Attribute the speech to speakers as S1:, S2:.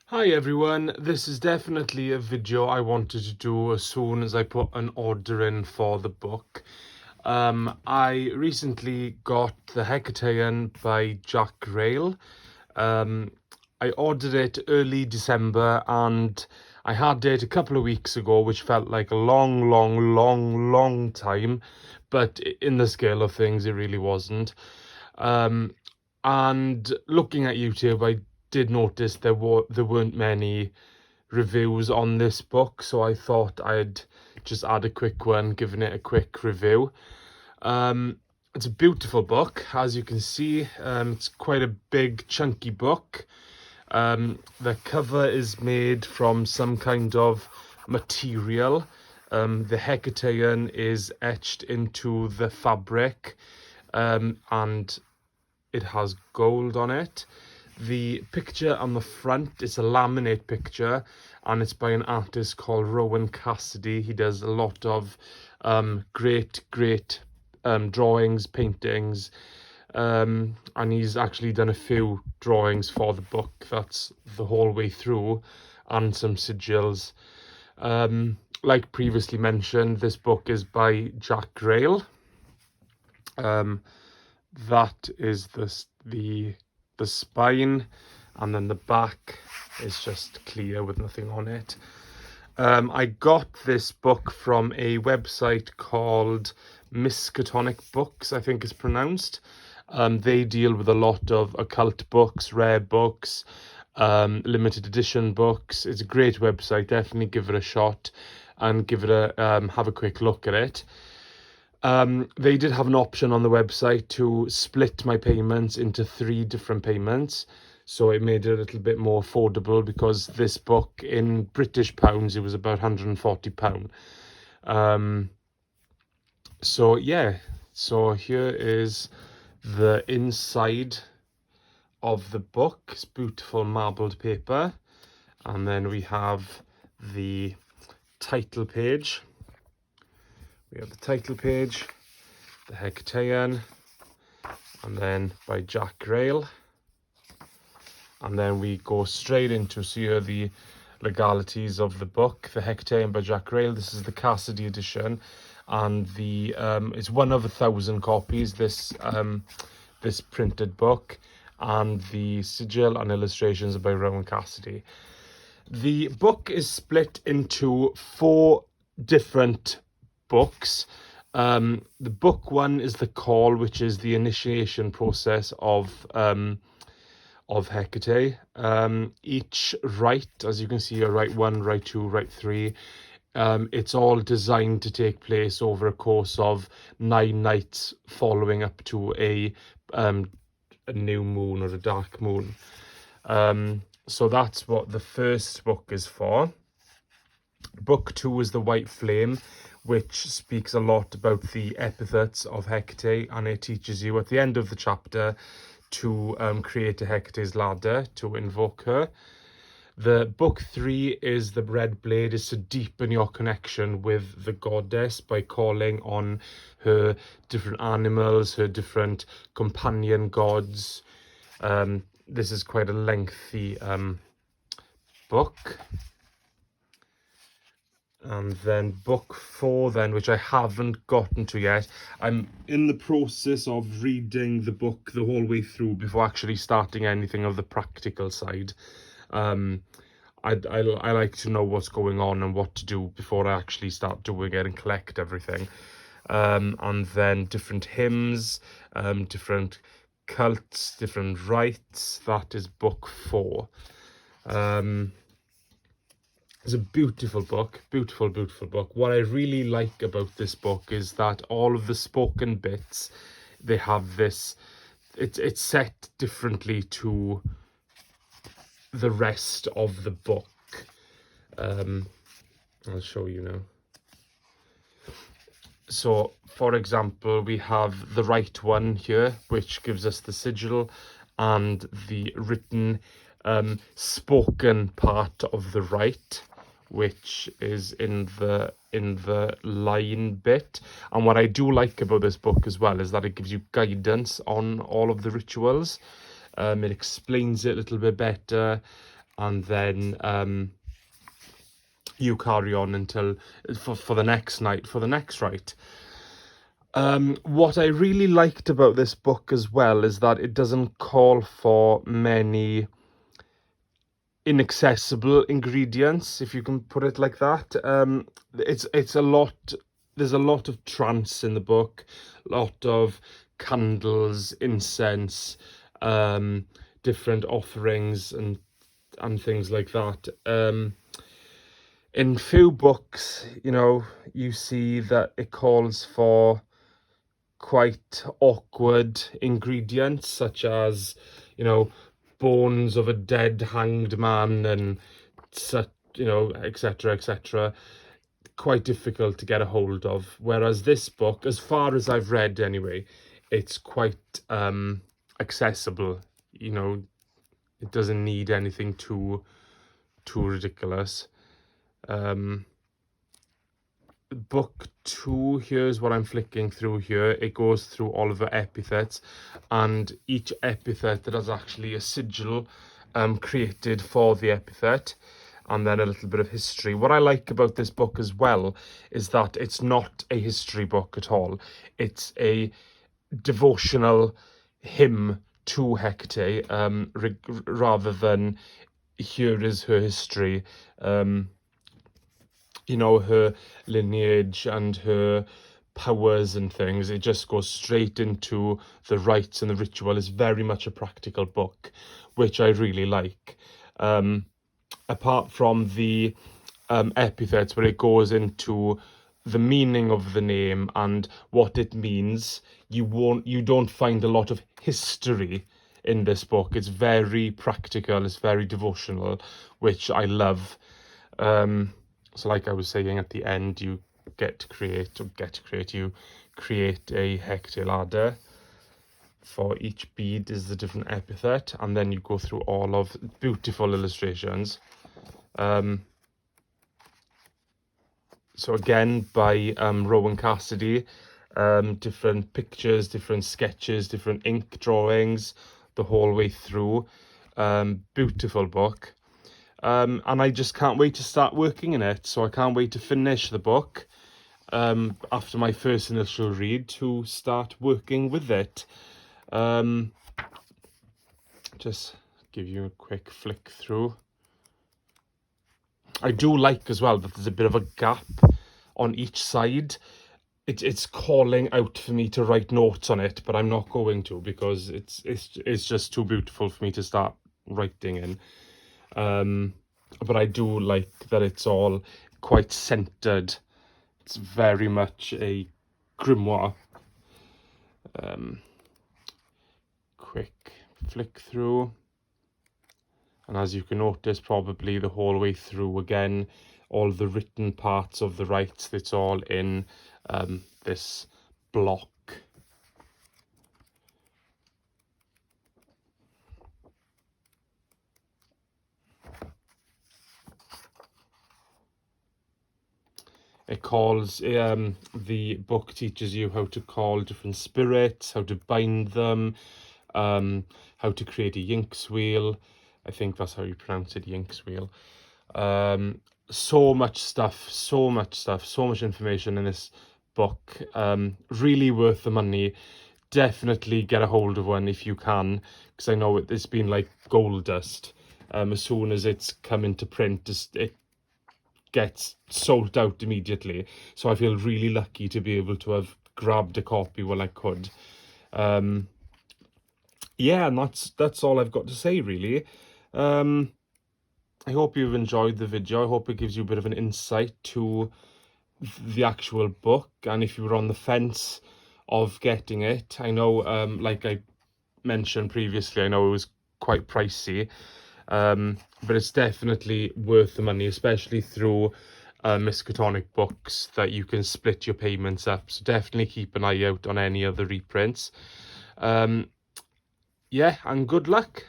S1: Hi everyone, this is definitely a video I wanted to do as soon as I put an order in for the book. I recently got the Hekataeon by Jack Grayle. I ordered it early December and I had it a couple of weeks ago, which felt like a long time, but in the scale of things, it really wasn't. And looking at YouTube, I did notice there weren't many reviews on this book, so I thought I'd just add a quick one, giving it a quick review. It's a beautiful book, as you can see. It's quite a big, chunky book. The cover is made from some kind of material. The Hekataeon is etched into the fabric, and it has gold on it. The picture on the front is a laminate picture, and it's by an artist called Rowan Cassidy. He does a lot of great drawings, paintings, and he's actually done a few drawings for the book. That's the whole way through, and some sigils. Like previously mentioned, this book is by Jack Grayle. That is the spine, and then the back is just clear with nothing on it. I got this book from a website called Miskatonic Books, I think it's pronounced. They deal with a lot of occult books, rare books, limited edition books. It's a great website. Definitely give it a shot and give it a have a quick look at it. They did have an option on the website to split my payments into 3 different payments, so it made it a little bit more affordable, because this book in British pounds, it was about £140. So yeah, so here is the inside of the book. It's beautiful marbled paper, and then we have the title page. We have the title page, the Hekataeon, and then by Jack Grayle. And then we go straight into, so here are the legalities of the book. The Hekataeon by Jack Grayle. This is the Cassidy edition, and the it's one of 1,000 copies, this this printed book, and the sigil and illustrations are by Rowan Cassidy. The book is split into 4 different books. The book 1 is the call, which is the initiation process of Hecate. Each rite, as you can see, rite 1, rite 2, rite 3, it's all designed to take place over a course of 9 nights following up to a new moon or a dark moon. So that's what the first book is for. Book 2 is the White Flame, which speaks a lot about the epithets of Hecate, and it teaches you at the end of the chapter to create a Hecate's ladder to invoke her. The book 3 is the Red Blade, is to deepen your connection with the goddess by calling on her different animals, her different companion gods. This is quite a lengthy book. And then book 4 then, which I haven't gotten to yet. I'm in the process of reading the book the whole way through before actually starting anything of the practical side. I like to know what's going on and what to do before I actually start doing it and collect everything. And then different hymns, different cults, different rites. That is book 4. It's a beautiful book, beautiful book. What I really like about this book is that all of the spoken bits, they have this, it's set differently to the rest of the book. I'll show you now. So, for example, we have the right one here, which gives us the sigil and the written, spoken part of the rite, which is in the line bit. And what I do like about this book as well is that it gives you guidance on all of the rituals. It explains it a little bit better, and then you carry on until for the next night, for the next rite. What I really liked about this book as well is that it doesn't call for many inaccessible ingredients, if you can put it like that. It's a lot. There's a lot of trance in the book, a lot of candles, incense, different offerings and things like that. In few books, you see that it calls for quite awkward ingredients, such as, bones of a dead hanged man and such, etc., etc. Quite difficult to get a hold of. Whereas this book, as far as I've read anyway, it's quite accessible. It doesn't need anything too ridiculous. Book 2, here's what I'm flicking through here. It goes through all of the epithets, and each epithet that has actually a sigil created for the epithet, and then a little bit of history. What I like about this book as well is that it's not a history book at all. It's a devotional hymn to Hecate, rather than here is her history. Her lineage and her powers and things. It just goes straight into the rites and the ritual. It's very much a practical book, which I really like. Apart from the epithets, where it goes into the meaning of the name and what it means, you don't find a lot of history in this book. It's very practical, it's very devotional, which I love. So like I was saying at the end, you create a Hecate ladder. For each bead is the different epithet, and then you go through all of beautiful illustrations. So again, by Rowan Cassidy, different pictures, different sketches, different ink drawings, the whole way through. Beautiful book. And I just can't wait to start working in it. So I can't wait to finish the book after my first initial read, to start working with it. Just give you a quick flick through. I do like as well that there's a bit of a gap on each side. It's calling out for me to write notes on it, but I'm not going to, because it's just too beautiful for me to start writing in. But I do like that it's all quite centered. It's very much a grimoire. Quick flick through, and as you can notice, probably the whole way through, again, all the written parts of the rites, it's all in this block. It calls, the book teaches you how to call different spirits, how to bind them, how to create a Yinx wheel. I think that's how you pronounce it, Yinx wheel. So much stuff, so much information in this book. Really worth the money. Definitely get a hold of one if you can, because I know it's been like gold dust. As soon as it's come into print, it gets sold out immediately. So I feel really lucky to be able to have grabbed a copy when I could. Yeah, and that's all I've got to say, really. I hope you've enjoyed the video. I hope it gives you a bit of an insight to the actual book, and if you were on the fence of getting it, I know, like I mentioned previously, I know it was quite pricey, but it's definitely worth the money, especially through Miskatonic books, that you can split your payments up. So definitely keep an eye out on any other reprints. Yeah, and good luck.